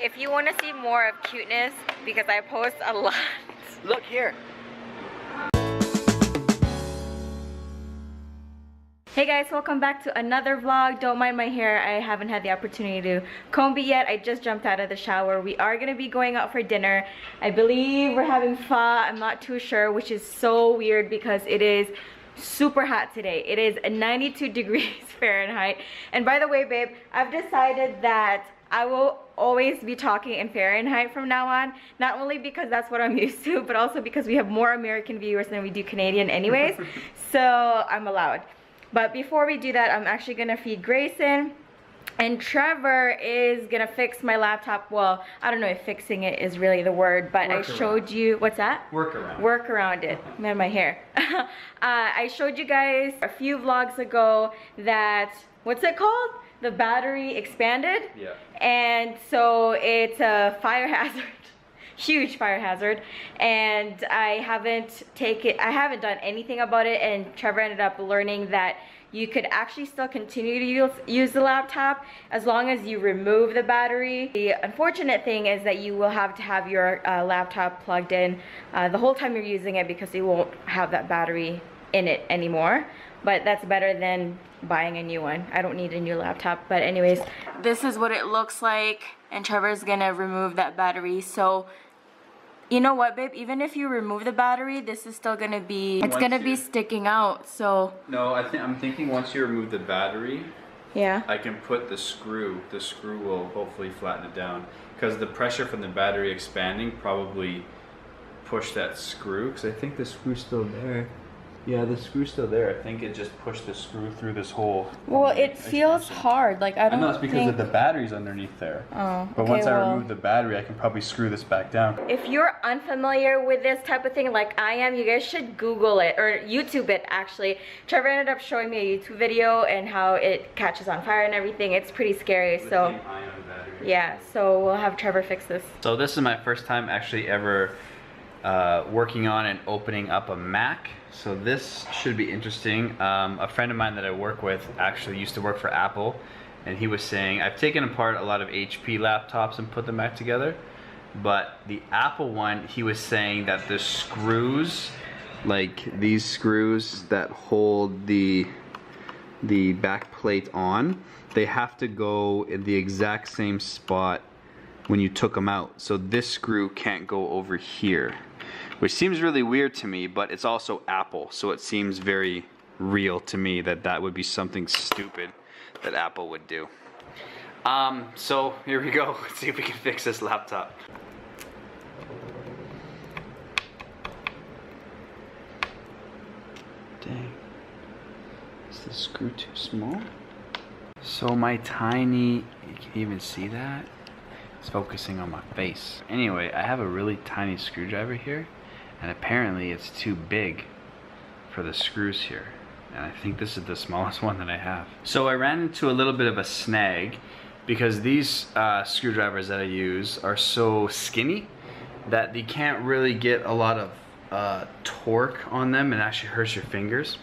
if you want to see more of cuteness, because I post a lot. Look here. Hey guys, welcome back to another vlog. Don't mind my hair. I haven't had the opportunity to comb it yet. I just jumped out of the shower. We are gonna be going out for dinner. I believe we're having pho. I'm not too sure, which is so weird because it is super hot today. It is 92 degrees Fahrenheit. And by the way, babe, I've decided that I will always be talking in Fahrenheit from now on. Not only because that's what I'm used to, but also because we have more American viewers than we do Canadian anyways. So I'm allowed. But before we do that, I'm actually gonna feed Grayson, and Trevor is gonna fix my laptop. Well, I don't know if fixing it is really the word, but I showed you, what's that? Work around. Work around it. Man, my hair. I showed you guys a few vlogs ago that, what's it called? The battery expanded. Yeah. And so it's a fire hazard. Huge fire hazard, and I haven't done anything about it, and Trevor ended up learning that you could actually still continue to use the laptop as long as you remove the battery. The unfortunate thing is that you will have to have your laptop plugged in the whole time you're using it, because you won't have that battery in it anymore. But that's better than buying a new one. I don't need a new laptop. But anyways, this is what it looks like, and Trevor's gonna remove that battery. So you know what, babe, even if you remove the battery, this is still gonna be, it's gonna be sticking out. So no, I'm thinking once you remove the battery, yeah, I can put the screw will hopefully flatten it down, because the pressure from the battery expanding probably pushed that screw, because I think the screw's still there. Yeah, the screw's still there. I think it just pushed the screw through this hole. Well, it feels hard. Like, I know it's because of the batteries underneath there. Oh, but once I remove the battery, I can probably screw this back down. If you're unfamiliar with this type of thing like I am, you guys should Google it, or YouTube it actually. Trevor ended up showing me a YouTube video and how it catches on fire and everything. It's pretty scary. So yeah, so we'll have Trevor fix this. So this is my first time actually ever working on and opening up a Mac. So this should be interesting. A friend of mine that I work with actually used to work for Apple, and he was saying, I've taken apart a lot of HP laptops and put them back together, but the Apple one, he was saying that the screws, like these screws that hold the back plate on, they have to go in the exact same spot when you took them out. So this screw can't go over here, which seems really weird to me, but it's also Apple, so it seems very real to me that that would be something stupid that Apple would do. So here we go. Let's see if we can fix this laptop. Dang. Is the screw too small? So my tiny, you can even see that? It's focusing on my face. Anyway, I have a really tiny screwdriver here, and apparently it's too big for the screws here. And I think this is the smallest one that I have. So I ran into a little bit of a snag, because these screwdrivers that I use are so skinny that you can't really get a lot of torque on them, and it actually hurts your fingers.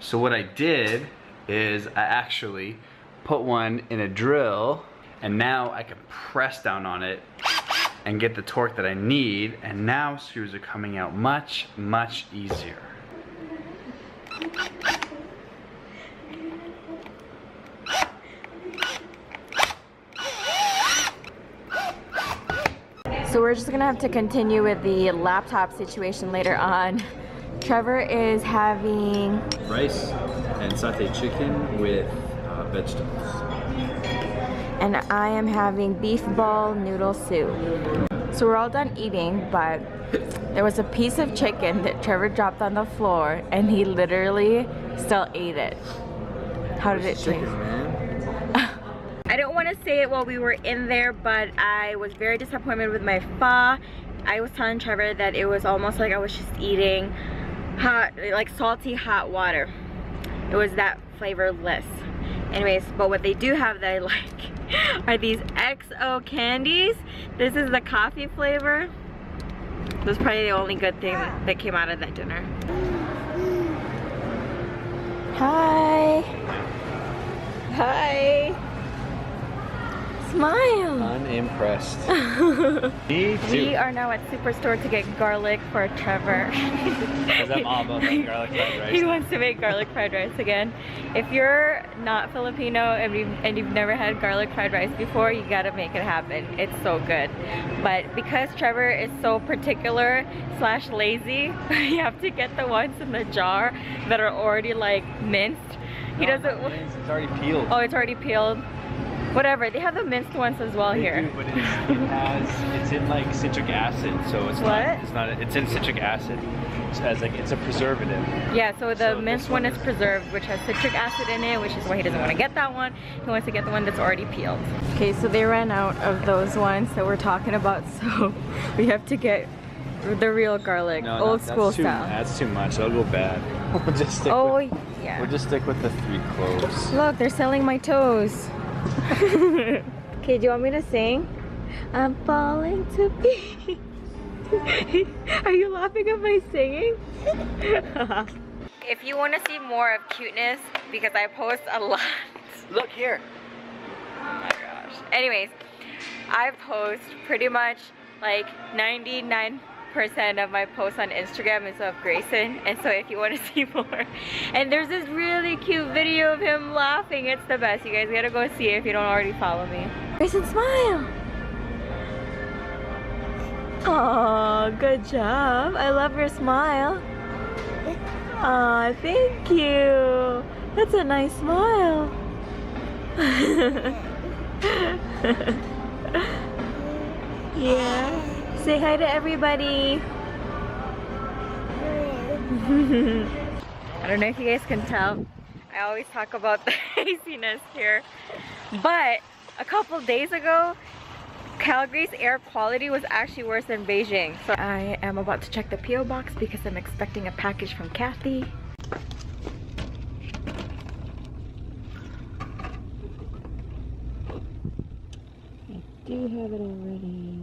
So what I did is I actually put one in a drill, and now I can press down on it and get the torque that I need, and now screws are coming out much, much easier. So we're just gonna have to continue with the laptop situation later on. Trevor is having rice and sauteed chicken with vegetables. And I am having beef ball noodle soup. So we're all done eating, but there was a piece of chicken that Trevor dropped on the floor, and he literally still ate it. How did it taste? I don't want to say it while we were in there, but I was very disappointed with my pho. I was telling Trevor that it was almost like I was just eating hot, like salty hot water. It was that flavorless. Anyways, but what they do have that I like are these XO candies. This is the coffee flavor. This was probably the only good thing that came out of that dinner. Hi. Hi. smile. Unimpressed. Me too. We are now at Superstore to get garlic for Trevor. Because I'm all about that garlic fried rice. He wants to make garlic fried rice again. If you're not Filipino and you've never had garlic fried rice before, you gotta make it happen. It's so good. But because Trevor is so particular / lazy, you have to get the ones in the jar that are already like minced. He doesn't. It's already peeled. Oh, it's already peeled. Whatever. They have the minced ones as well here. Do, but it's in like citric acid, so it's not. It's in citric acid. So it's a preservative. Yeah. So the minced one is preserved, which has citric acid in it, which is why he doesn't want to get that one. He wants to get the one that's already peeled. Okay. So they ran out of those ones that we're talking about, so we have to get the real garlic, old school style. That's too much. That'll go bad. We'll just stick yeah. We'll just stick with the 3 cloves. Look, they're selling my toes. Okay, do you want me to sing? I'm falling to pieces. Are you laughing at my singing? If you want to see more of cuteness, because I post a lot. Look here. Oh my gosh. Anyways, I post pretty much like 99% of my posts on Instagram is of Grayson, and so if you want to see more, and there's this really cute video of him laughing. It's the best. You guys gotta go see it if you don't already follow me. Grayson, smile. Oh, good job. I love your smile. Oh, thank you. That's a nice smile. Yeah. Say hi to everybody. I don't know if you guys can tell. I always talk about the haziness here. But a couple days ago, Calgary's air quality was actually worse than Beijing. So I am about to check the PO box because I'm expecting a package from Kathy. I do have it already.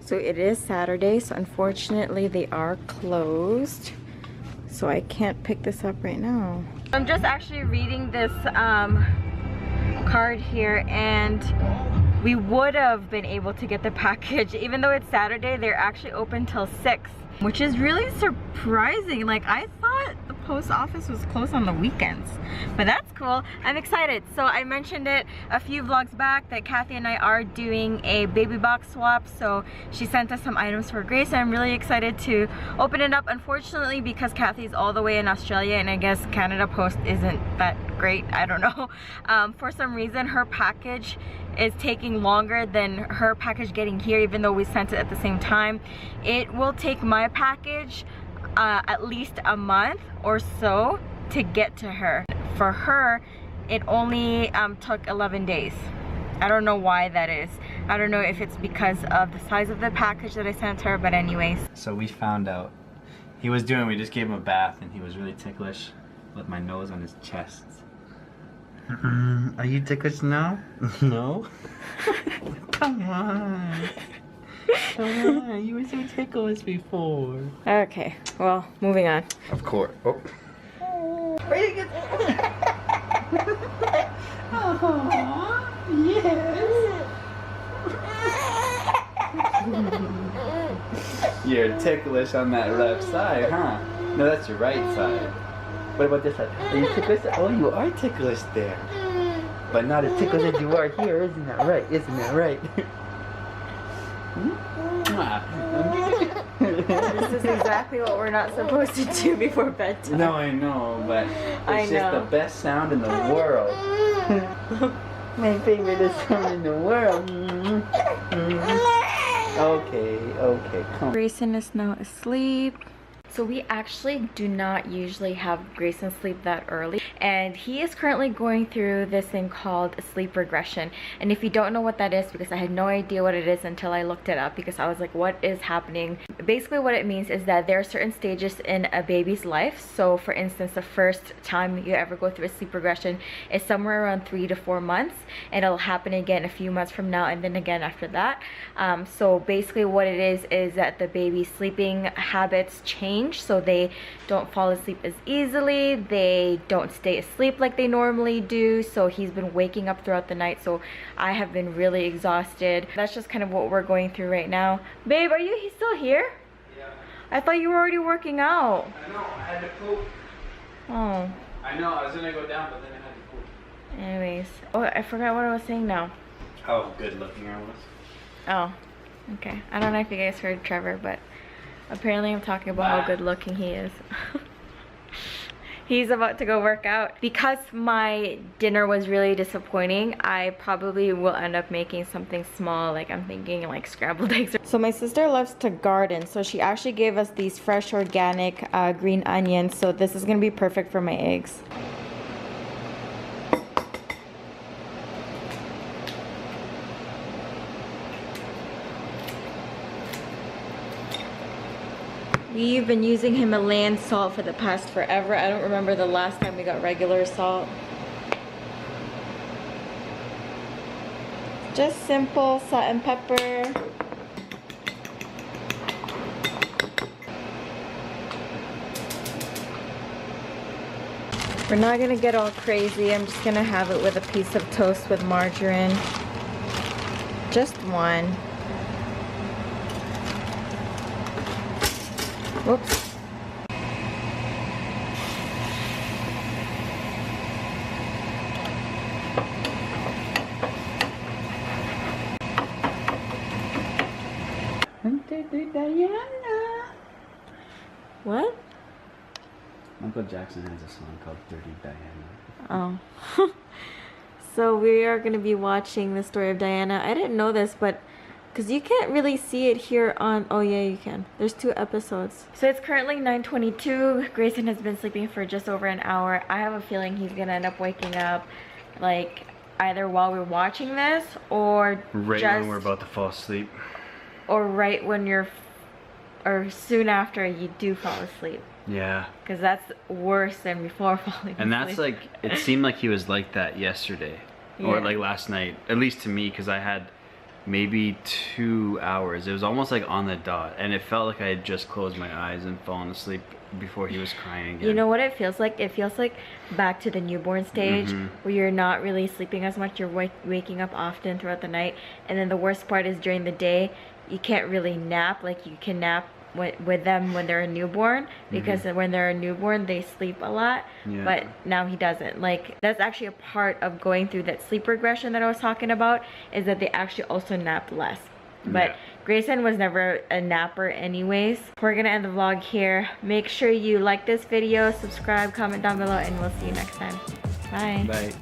So it is Saturday, so unfortunately they are closed. So I can't pick this up right now. I'm just actually reading this card here, and we would have been able to get the package. Even though it's Saturday, they're actually open till 6, which is really surprising. Like, I thought the post office was closed on the weekends, but that's cool. I'm excited. So I mentioned it a few vlogs back that Kathy and I are doing a baby box swap, so she sent us some items for Grace. I'm really excited to open it up. Unfortunately, because Kathy's all the way in Australia, and I guess Canada Post isn't that great, I don't know, for some reason her package is taking longer than her package getting here, even though we sent it at the same time. It will take my package at least a month or so to get to her. For her, it only took 11 days. I don't know why that is. I don't know if it's because of the size of the package that I sent her, but anyways. So we found out we just gave him a bath, and he was really ticklish with my nose on his chest. Are you ticklish now? No? Come on. Come on, you were so ticklish before. Okay, well, moving on. Of course. Oh. Aww, yes. You're ticklish on that left side, huh? No, that's your right side. What about this side? Are you ticklish? Oh, you are ticklish there. But not as ticklish as you are here, isn't that right? Isn't that right? This is exactly what we're not supposed to do before bedtime. No, I know, but it's just the best sound in the world. My favorite sound in the world. Okay, come on. Grayson is now asleep. So we actually do not usually have Grayson sleep that early, and he is currently going through this thing called sleep regression. And if you don't know what that is, because I had no idea what it is until I looked it up, because I was like, what is happening? Basically what it means is that there are certain stages in a baby's life. So for instance, the first time you ever go through a sleep regression is somewhere around 3 to 4 months, and it'll happen again a few months from now, and then again after that. So basically what it is that the baby's sleeping habits change change, so they don't fall asleep as easily, they don't stay asleep like they normally do. So he's been waking up throughout the night, so I have been really exhausted. That's just kind of what we're going through right now. Babe, are you still here? Yeah. I thought you were already working out. I know, I had to poop. Oh. I know, I was gonna go down, but then I had to poop. Anyways. Oh, I forgot what I was saying now. How good looking I was. Oh. Okay. I don't know if you guys heard Trevor, but apparently I'm talking about how good looking he is. He's about to go work out. Because my dinner was really disappointing, I probably will end up making something small, like I'm thinking like scrambled eggs. So my sister loves to garden, so she actually gave us these fresh organic green onions, so this is gonna be perfect for my eggs. We've been using Himalayan salt for the past forever. I don't remember the last time we got regular salt. Just simple salt and pepper. We're not gonna get all crazy. I'm just gonna have it with a piece of toast with margarine. Just one. Whoops. Diana. What? Uncle Jackson has a song called Dirty Diana. Oh. So we are going to be watching the story of Diana. I didn't know this, but because you can't really see it here on... Oh yeah, you can. There's 2 episodes. So it's currently 9:22. Grayson has been sleeping for just over an hour. I have a feeling he's going to end up waking up like either while we're watching this or Right when we're about to fall asleep. Or right when you're... Or soon after you do fall asleep. Yeah. Because that's worse than before falling asleep. And that's like, it seemed like he was like that yesterday. Yeah. Or like last night. At least to me, because I had maybe 2 hours. It was almost like on the dot. And it felt like I had just closed my eyes and fallen asleep before he was crying again. You know what it feels like? It feels like back to the newborn stage where you're not really sleeping as much. You're waking up often throughout the night. And then the worst part is during the day, you can't really nap like you can nap with them when they're a newborn, because when they're a newborn they sleep a lot. Yeah. But now he doesn't. Like, that's actually a part of going through that sleep regression that I was talking about, is that they actually also nap less. But Yeah. Grayson was never a napper anyways. We're gonna end the vlog here. Make sure you like this video, subscribe, comment down below, and we'll see you next time. Bye. Bye.